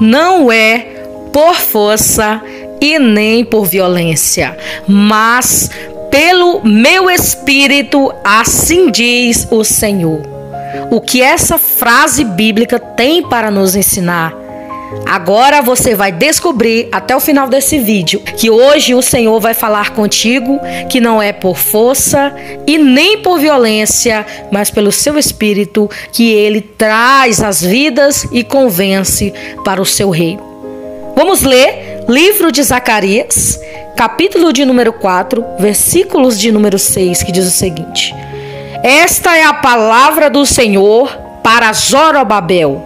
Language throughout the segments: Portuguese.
não é por força e nem por violência, mas pelo meu espírito, assim diz o Senhor. O que essa frase bíblica tem para nos ensinar? Agora você vai descobrir até o final desse vídeo que hoje o Senhor vai falar contigo que não é por força e nem por violência, mas pelo seu espírito que ele traz as vidas e convence para o seu reino. Vamos ler livro de Zacarias, capítulo de número 4, versículos de número 6, que diz o seguinte: Esta é a palavra do Senhor para Zorobabel,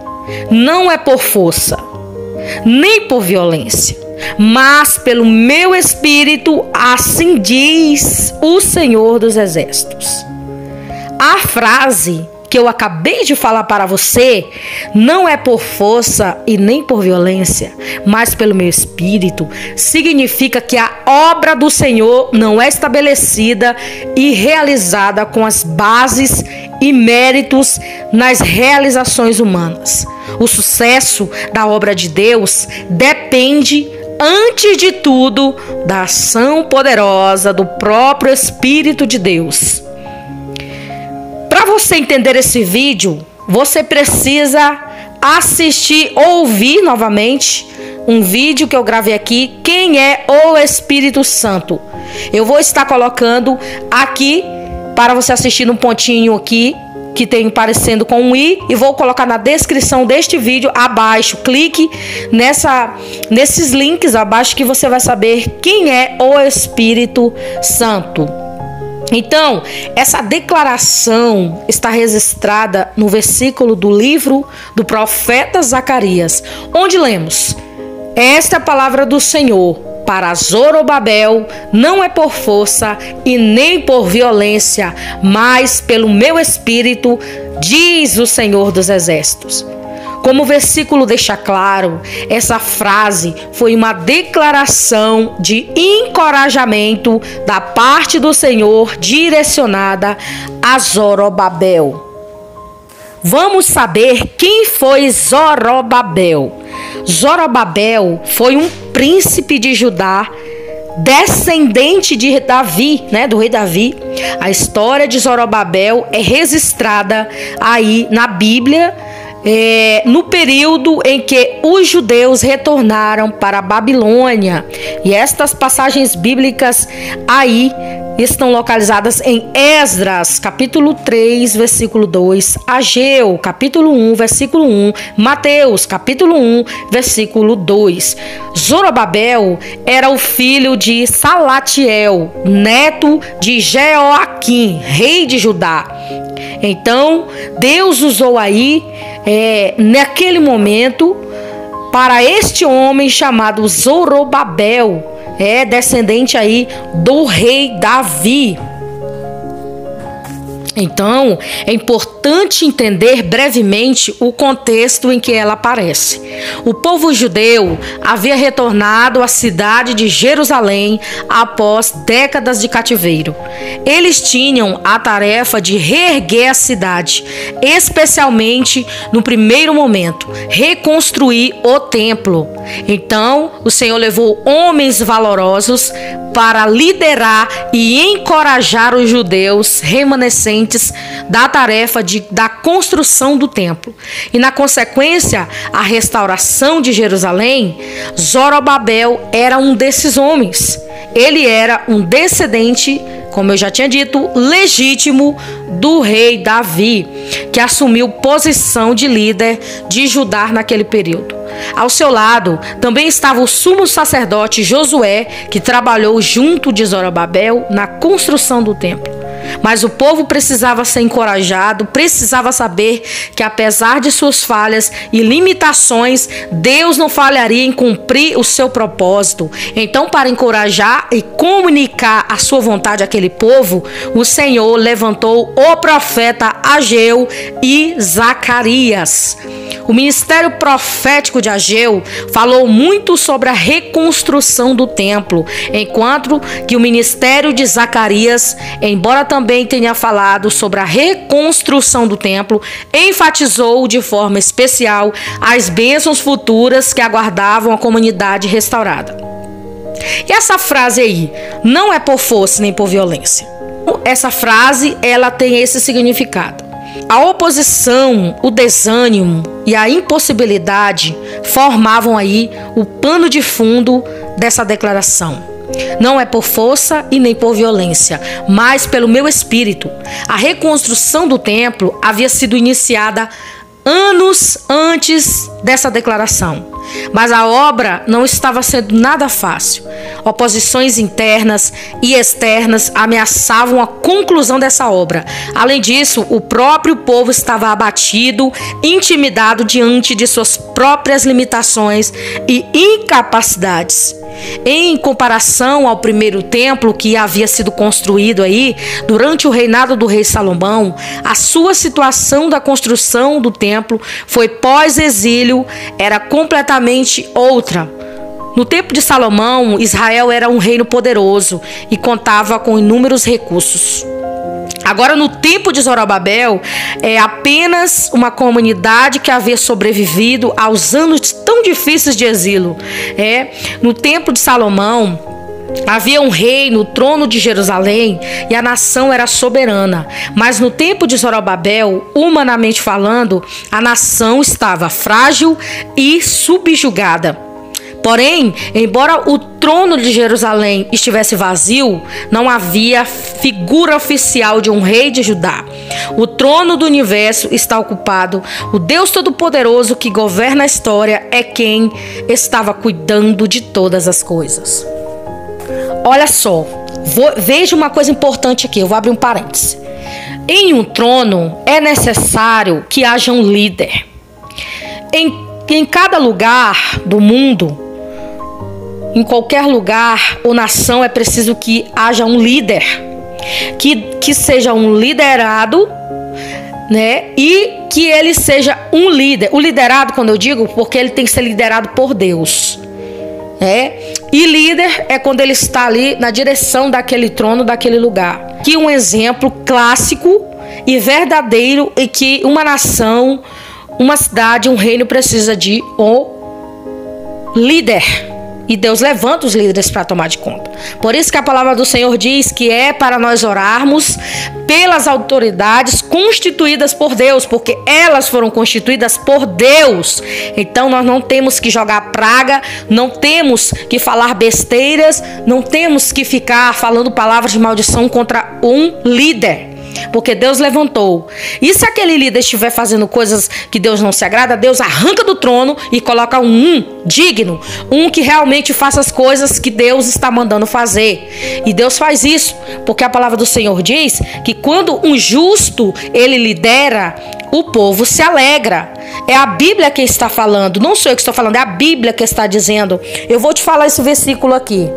não é por força, nem por violência, mas pelo meu espírito, assim diz o Senhor dos Exércitos. A frase que eu acabei de falar para você, não é por força e nem por violência, mas pelo meu espírito, significa que a obra do Senhor não é estabelecida e realizada com as bases e méritos nas realizações humanas. O sucesso da obra de Deus depende, antes de tudo, da ação poderosa do próprio Espírito de Deus. Para você entender esse vídeo, você precisa assistir, ouvir novamente um vídeo que eu gravei aqui, Quem é o Espírito Santo? Eu vou estar colocando aqui para você assistir no pontinho aqui, que tem parecendo com um i, e vou colocar na descrição deste vídeo abaixo. Clique nesses links abaixo que você vai saber quem é o Espírito Santo. Então, essa declaração está registrada no versículo do livro do profeta Zacarias, onde lemos: Esta é a palavra do Senhor para Zorobabel, não é por força e nem por violência, mas pelo meu espírito, diz o Senhor dos Exércitos. Como o versículo deixa claro, essa frase foi uma declaração de encorajamento da parte do Senhor direcionada a Zorobabel. Vamos saber quem foi Zorobabel. Zorobabel foi um príncipe de Judá, descendente de Davi, do rei Davi. A história de Zorobabel é registrada aí na Bíblia, no período em que os judeus retornaram para a Babilônia. E estas passagens bíblicas aí estão localizadas em Esdras, capítulo 3, versículo 2, Ageu, capítulo 1, versículo 1, Mateus, capítulo 1, versículo 2. Zorobabel era o filho de Salatiel, neto de Jeoaquim, rei de Judá. Então, Deus usou aí, naquele momento, para este homem chamado Zorobabel, descendente aí do rei Davi. Então, é importante entender brevemente o contexto em que ela aparece. O povo judeu havia retornado à cidade de Jerusalém após décadas de cativeiro. Eles tinham a tarefa de reerguer a cidade, especialmente no primeiro momento, reconstruir o templo. Então, o Senhor levou homens valorosos para liderar e encorajar os judeus remanescentes da tarefa da construção do templo. E na consequência, a restauração de Jerusalém, Zorobabel era um desses homens. Ele era um descendente, como eu já tinha dito, legítimo do rei Davi, que assumiu posição de líder de Judá naquele período. Ao seu lado também estava o sumo sacerdote Josué, que trabalhou junto de Zorobabel na construção do templo. Mas o povo precisava ser encorajado, precisava saber que apesar de suas falhas e limitações, Deus não falharia em cumprir o seu propósito. Então, para encorajar e comunicar a sua vontade àquele povo, o Senhor levantou o profeta Ageu e Zacarias. O ministério profético de Ageu falou muito sobre a reconstrução do templo, enquanto que o ministério de Zacarias, embora também tenha falado sobre a reconstrução do templo, enfatizou de forma especial as bênçãos futuras que aguardavam a comunidade restaurada. E essa frase aí, não é por força nem por violência. Essa frase, ela tem esse significado. A oposição, o desânimo e a impossibilidade formavam aí o pano de fundo dessa declaração. Não é por força e nem por violência, mas pelo meu espírito. A reconstrução do templo havia sido iniciada anos antes dessa declaração. Mas a obra não estava sendo nada fácil. Oposições internas e externas ameaçavam a conclusão dessa obra. Além disso, o próprio povo estava abatido, intimidado diante de suas próprias limitações e incapacidades. Em comparação ao primeiro templo que havia sido construído aí durante o reinado do rei Salomão, a sua situação da construção do templo foi pós-exílio, era completamente outra. No tempo de Salomão, Israel era um reino poderoso e contava com inúmeros recursos. Agora, no tempo de Zorobabel, é apenas uma comunidade que havia sobrevivido aos anos tão difíceis de exílio. No tempo de Salomão, havia um rei no trono de Jerusalém e a nação era soberana. Mas no tempo de Zorobabel, humanamente falando, a nação estava frágil e subjugada. Porém, embora o trono de Jerusalém estivesse vazio, não havia figura oficial de um rei de Judá. O trono do universo está ocupado. O Deus Todo-Poderoso que governa a história é quem estava cuidando de todas as coisas. Olha só, veja uma coisa importante aqui, eu vou abrir um parêntese. Em um trono é necessário que haja um líder. Em cada lugar do mundo, em qualquer lugar ou nação, é preciso que haja um líder, que seja um liderado, né? E que ele seja um líder. O liderado, quando eu digo, porque ele tem que ser liderado por Deus, né? E líder é quando ele está ali na direção daquele trono, daquele lugar. Que um exemplo clássico e verdadeiro e que uma nação, uma cidade, um reino precisa de um líder. E Deus levanta os líderes para tomar de conta. Por isso que a palavra do Senhor diz que é para nós orarmos pelas autoridades constituídas por Deus, porque elas foram constituídas por Deus. Então nós não temos que jogar praga, não temos que falar besteiras, não temos que ficar falando palavras de maldição contra um líder. Porque Deus levantou. E se aquele líder estiver fazendo coisas que Deus não se agrada, Deus arranca do trono e coloca um digno, um que realmente faça as coisas que Deus está mandando fazer. E Deus faz isso, porque a palavra do Senhor diz que quando um justo ele lidera, o povo se alegra. É a Bíblia que está falando, não sou eu que estou falando, é a Bíblia que está dizendo. Eu vou te falar esse versículo aqui.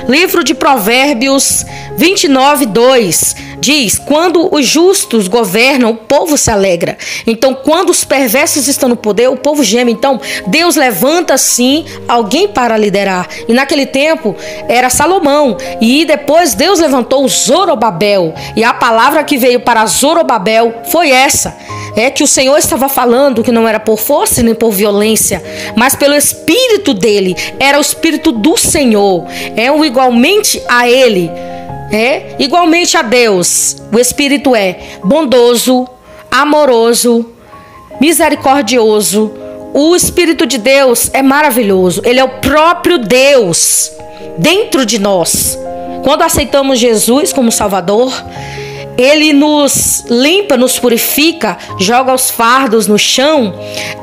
Livro de Provérbios 29:2 diz: quando os justos governam, o povo se alegra. Então, quando os perversos estão no poder, o povo geme. Então, Deus levanta sim alguém para liderar. E naquele tempo era Salomão. E depois Deus levantou Zorobabel. E a palavra que veio para Zorobabel foi essa. É que o Senhor estava falando que não era por força nem por violência, mas pelo Espírito dele. Era o Espírito do Senhor. Igualmente a ele, igualmente a Deus. O Espírito é bondoso, amoroso, misericordioso. O Espírito de Deus é maravilhoso. Ele é o próprio Deus dentro de nós. Quando aceitamos Jesus como Salvador, Ele nos limpa, nos purifica, joga os fardos no chão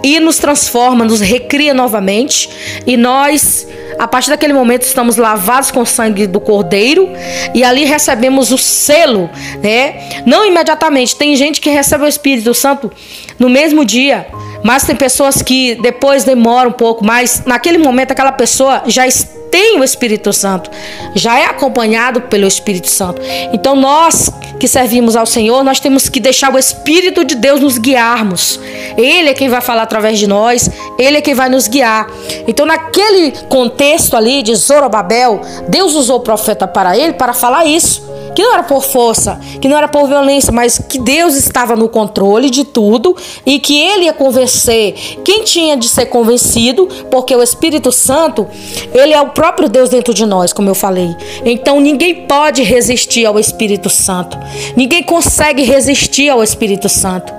e nos transforma, nos recria novamente. E nós, a partir daquele momento, estamos lavados com o sangue do Cordeiro e ali recebemos o selo, né? Não imediatamente. Tem gente que recebe o Espírito Santo no mesmo dia, mas tem pessoas que depois demoram um pouco, mas naquele momento aquela pessoa já tem o Espírito Santo, já é acompanhado pelo Espírito Santo. Então nós que servimos ao Senhor, nós temos que deixar o Espírito de Deus nos guiarmos. Ele é quem vai falar através de nós, Ele é quem vai nos guiar. Então naquele contexto ali de Zorobabel, Deus usou o profeta para ele para falar isso. que não era por força, que não era por violência, mas que Deus estava no controle de tudo e que ele ia convencer quem tinha de ser convencido, porque o Espírito Santo, ele é o próprio Deus dentro de nós, como eu falei. Então ninguém pode resistir ao Espírito Santo. Ninguém consegue resistir ao Espírito Santo.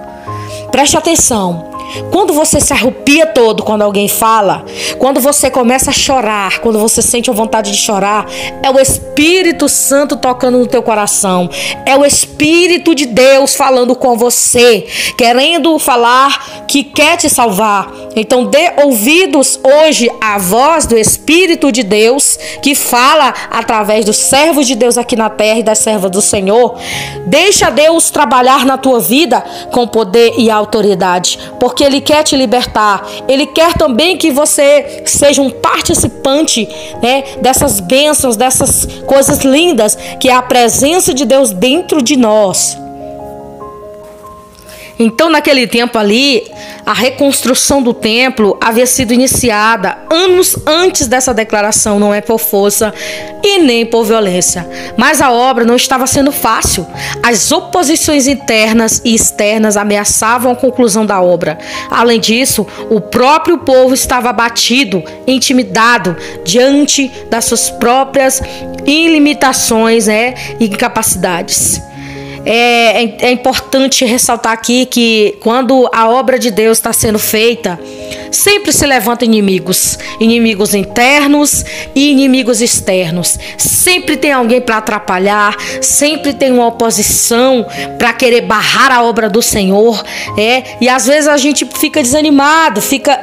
Preste atenção. Quando você se arrepia todo quando alguém fala, quando você começa a chorar, quando você sente a vontade de chorar, é o Espírito Santo tocando no teu coração. É o Espírito de Deus falando com você, querendo falar que quer te salvar. Então dê ouvidos hoje à voz do Espírito de Deus, que fala através dos servos de Deus aqui na terra e das servas do Senhor. Deixa Deus trabalhar na tua vida com poder e autoridade, porque Ele quer te libertar. Ele quer também que você seja um participante, né, dessas bênçãos, dessas coisas lindas, que é a presença de Deus dentro de nós. Então, naquele tempo ali, a reconstrução do templo havia sido iniciada anos antes dessa declaração, não é por força e nem por violência. Mas a obra não estava sendo fácil. As oposições internas e externas ameaçavam a conclusão da obra. Além disso, o próprio povo estava abatido, intimidado diante das suas próprias ilimitações, e incapacidades. É importante ressaltar aqui que quando a obra de Deus está sendo feita, sempre se levantam inimigos internos e inimigos externos. Sempre tem alguém para atrapalhar, sempre tem uma oposição para querer barrar a obra do Senhor, e às vezes a gente fica desanimado, fica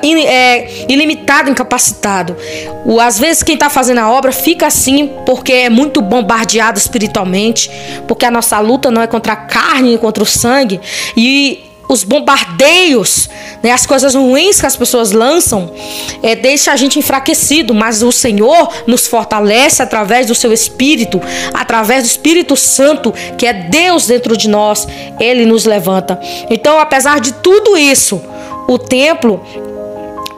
ilimitado, incapacitado. Às vezes quem está fazendo a obra fica assim porque é muito bombardeado espiritualmente, porque a nossa luta não é contra a carne e contra o sangue, e os bombardeios, as coisas ruins que as pessoas lançam, deixa a gente enfraquecido, mas o Senhor nos fortalece através do seu Espírito, através do Espírito Santo, que é Deus dentro de nós. Ele nos levanta. Então, apesar de tudo isso, o templo,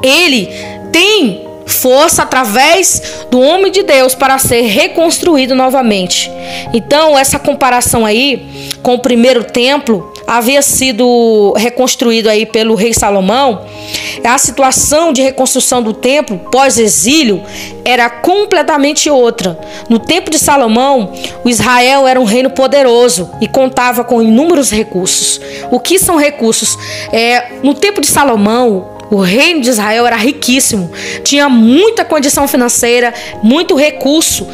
ele tem força através do homem de Deus para ser reconstruído novamente. Então, essa comparação aí com o primeiro templo havia sido reconstruído aí pelo rei Salomão. A situação de reconstrução do templo pós-exílio era completamente outra. No tempo de Salomão, o Israel era um reino poderoso e contava com inúmeros recursos. O que são recursos? No tempo de Salomão, o reino de Israel era riquíssimo, tinha muita condição financeira, muito recurso,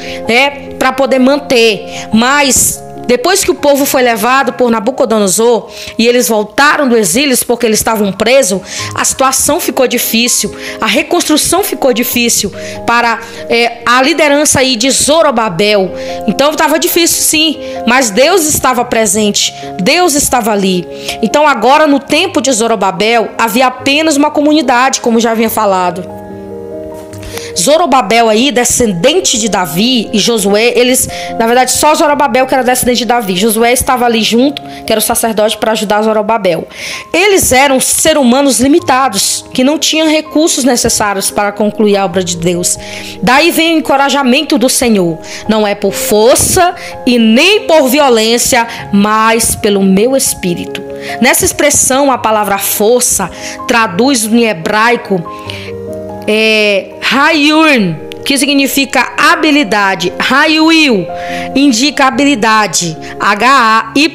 para poder manter. Mas depois que o povo foi levado por Nabucodonosor e eles voltaram do exílio porque eles estavam presos, a situação ficou difícil, a reconstrução ficou difícil para a liderança aí de Zorobabel. Então estava difícil sim, mas Deus estava presente, Deus estava ali. Então agora no tempo de Zorobabel havia apenas uma comunidade, como já havia falado. Zorobabel aí, descendente de Davi, e Josué, eles, na verdade, só Zorobabel que era descendente de Davi. Josué estava ali junto, que era o sacerdote, para ajudar Zorobabel. Eles eram seres humanos limitados, que não tinham recursos necessários para concluir a obra de Deus. Daí vem o encorajamento do Senhor. Não é por força e nem por violência, mas pelo meu Espírito. Nessa expressão, a palavra força traduz em hebraico Hayun, que significa habilidade. Hayuil indica habilidade, H-A-Y-I-L,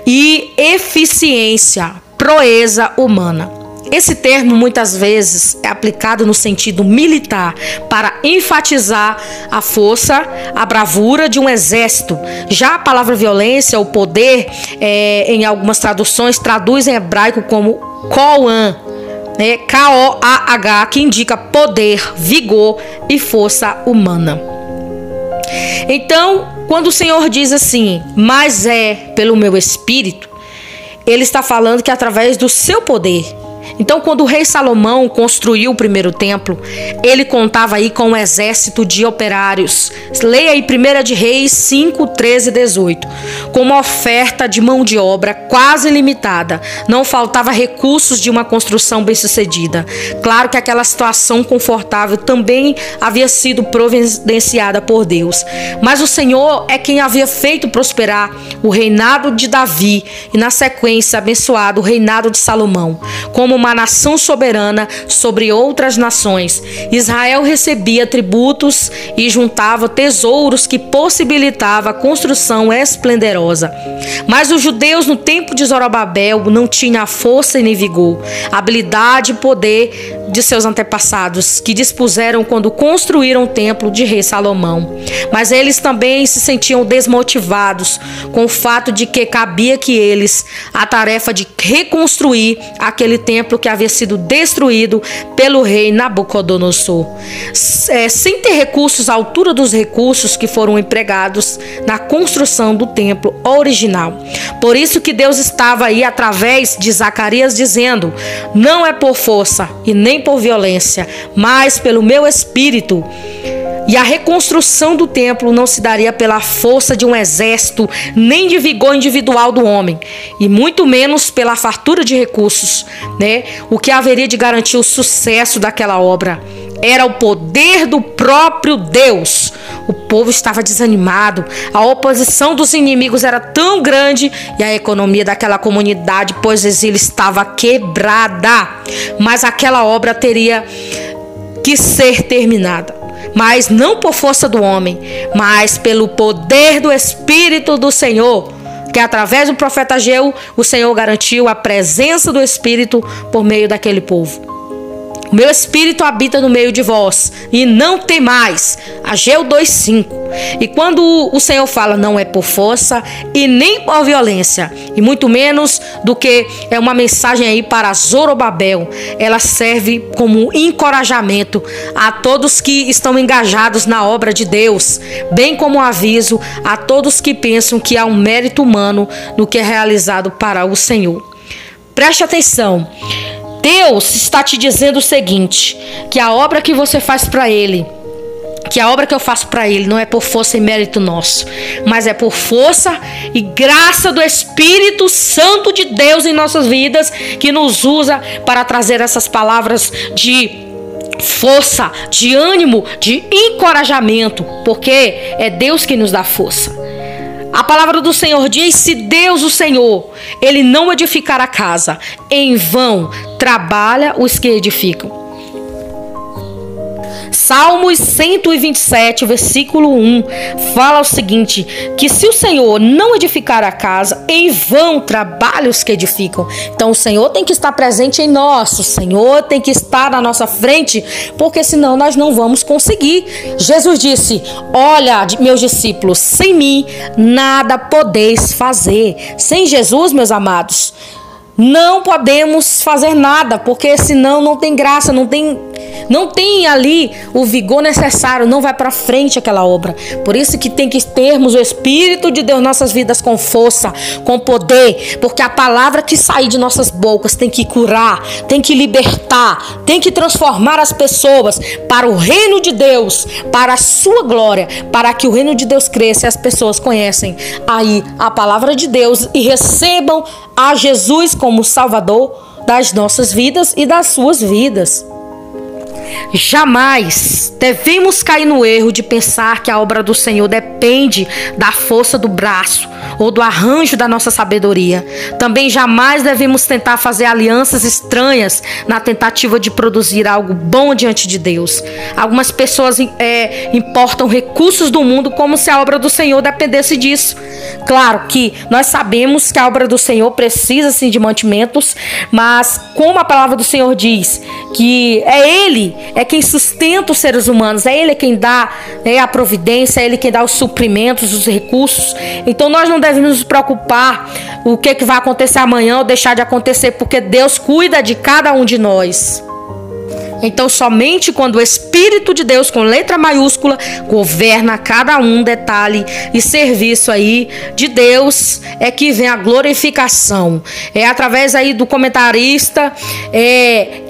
e eficiência, proeza humana. Esse termo muitas vezes é aplicado no sentido militar para enfatizar a força, a bravura de um exército. Já a palavra violência ou poder, em algumas traduções, traduz em hebraico como Koan, K-O-A-H, que indica poder, vigor e força humana. Então, quando o Senhor diz assim, mas é pelo meu Espírito, Ele está falando que através do seu poder, Então, quando o rei Salomão construiu o primeiro templo, ele contava aí com um exército de operários. Leia aí 1 de Reis 5, 13 e 18. Com uma oferta de mão de obra quase ilimitada. Não faltava recursos de uma construção bem-sucedida. Claro que aquela situação confortável também havia sido providenciada por Deus. Mas o Senhor é quem havia feito prosperar o reinado de Davi e, na sequência, abençoado o reinado de Salomão, como uma nação soberana sobre outras nações. Israel recebia tributos e juntava tesouros que possibilitava a construção esplendorosa. Mas os judeus no tempo de Zorobabel não tinham a força e nem vigor, habilidade e poder de seus antepassados, que dispuseram quando construíram o templo de rei Salomão. Mas eles também se sentiam desmotivados com o fato de que cabia que eles a tarefa de reconstruir aquele templo que havia sido destruído pelo rei Nabucodonosor, sem ter recursos à altura dos recursos que foram empregados na construção do templo original. Por isso que Deus estava aí através de Zacarias dizendo: não é por força e nem por violência, mas pelo meu espírito. E a reconstrução do templo não se daria pela força de um exército, nem de vigor individual do homem, e muito menos pela fartura de recursos, né? O que haveria de garantir o sucesso daquela obra era o poder do próprio Deus. O povo estava desanimado, a oposição dos inimigos era tão grande e a economia daquela comunidade pós-exílio estava quebrada. Mas aquela obra teria que ser terminada, mas não por força do homem, mas pelo poder do Espírito do Senhor, que através do profeta Ageu, o Senhor garantiu a presença do Espírito por meio daquele povo. O meu Espírito habita no meio de vós, e não temais. Ageu 2:5. E quando o Senhor fala, não é por força e nem por violência, e muito menos do que é uma mensagem aí para Zorobabel, ela serve como encorajamento a todos que estão engajados na obra de Deus, bem como um aviso a todos que pensam que há um mérito humano no que é realizado para o Senhor. Preste atenção. Deus está te dizendo o seguinte, que a obra que você faz para Ele, que a obra que eu faço para Ele não é por força e mérito nosso, mas é por força e graça do Espírito Santo de Deus em nossas vidas, que nos usa para trazer essas palavras de força, de ânimo, de encorajamento, porque é Deus que nos dá força. A palavra do Senhor diz: se Deus, o Senhor, Ele não edificar a casa, em vão trabalha os que edificam. Salmos 127, versículo 1, fala o seguinte, que se o Senhor não edificar a casa, em vão trabalham os que edificam. Então o Senhor tem que estar presente em nós, o Senhor tem que estar na nossa frente, porque senão nós não vamos conseguir. Jesus disse: olha, meus discípulos, sem mim nada podeis fazer. Sem Jesus, meus amados, não podemos fazer nada, porque senão não tem graça, não tem ali o vigor necessário, não vai para frente aquela obra. Por isso que tem que termos o Espírito de Deus em nossas vidas com força, com poder, porque a palavra que sair de nossas bocas tem que curar, tem que libertar, tem que transformar as pessoas para o reino de Deus, para a sua glória, para que o reino de Deus cresça e as pessoas conhecem aí a palavra de Deus e recebam a Jesus como Salvador das nossas vidas e das suas vidas. Jamais devemos cair no erro de pensar que a obra do Senhor depende da força do braço ou do arranjo da nossa sabedoria. Também jamais devemos tentar fazer alianças estranhas na tentativa de produzir algo bom diante de Deus. Algumas pessoas importam recursos do mundo como se a obra do Senhor dependesse disso. Claro que nós sabemos que a obra do Senhor precisa sim de mantimentos, mas como a palavra do Senhor diz que é Ele quem sustenta os seres humanos, é Ele quem dá a providência, é Ele quem dá os suprimentos, os recursos. Então nós não devemos nos preocupar o que vai acontecer amanhã ou deixar de acontecer, porque Deus cuida de cada um de nós. Então, somente quando o Espírito de Deus, com letra maiúscula, governa cada detalhe e serviço aí de Deus, é que vem a glorificação. É através aí do comentarista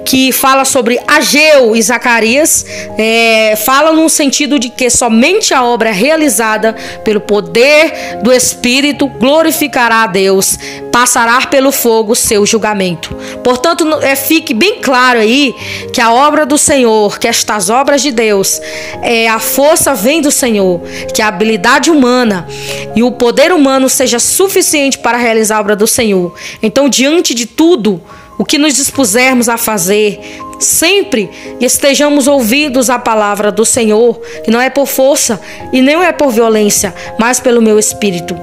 que fala sobre Ageu e Zacarias, fala no sentido de que somente a obra realizada pelo poder do Espírito glorificará a Deus, passará pelo fogo seu julgamento. Portanto, fique bem claro aí que a obra do Senhor, que estas obras de Deus, a força vem do Senhor, que a habilidade humana e o poder humano seja suficiente para realizar a obra do Senhor. Então, diante de tudo o que nos dispusermos a fazer, sempre estejamos ouvidos à palavra do Senhor, que não é por força e nem é por violência, mas pelo meu Espírito.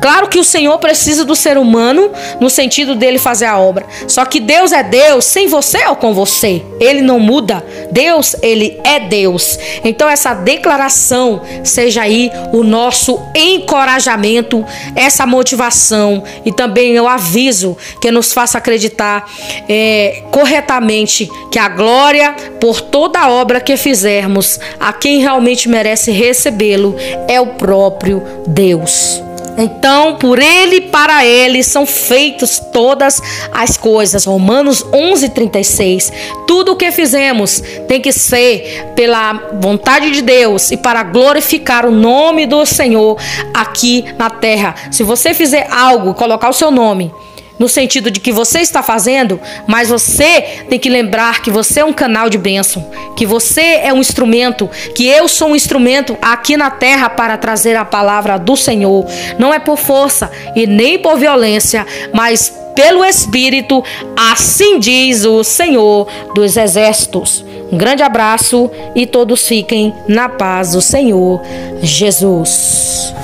Claro que o Senhor precisa do ser humano no sentido dele fazer a obra. Só que Deus é Deus sem você ou com você. Ele não muda. Deus, ele é Deus. Então essa declaração seja aí o nosso encorajamento, essa motivação e também o aviso que nos faça acreditar corretamente que a glória por toda a obra que fizermos, a quem realmente merece recebê-lo é o próprio Deus. Então, por ele e para ele são feitas todas as coisas. Romanos 11:36. Tudo o que fizemos tem que ser pela vontade de Deus e para glorificar o nome do Senhor aqui na terra. Se você fizer algo, colocar o seu nome, no sentido de que você está fazendo, mas você tem que lembrar que você é um canal de bênção, que você é um instrumento, que eu sou um instrumento aqui na terra para trazer a palavra do Senhor. Não é por força e nem por violência, mas pelo Espírito, assim diz o Senhor dos Exércitos. Um grande abraço e todos fiquem na paz do Senhor Jesus.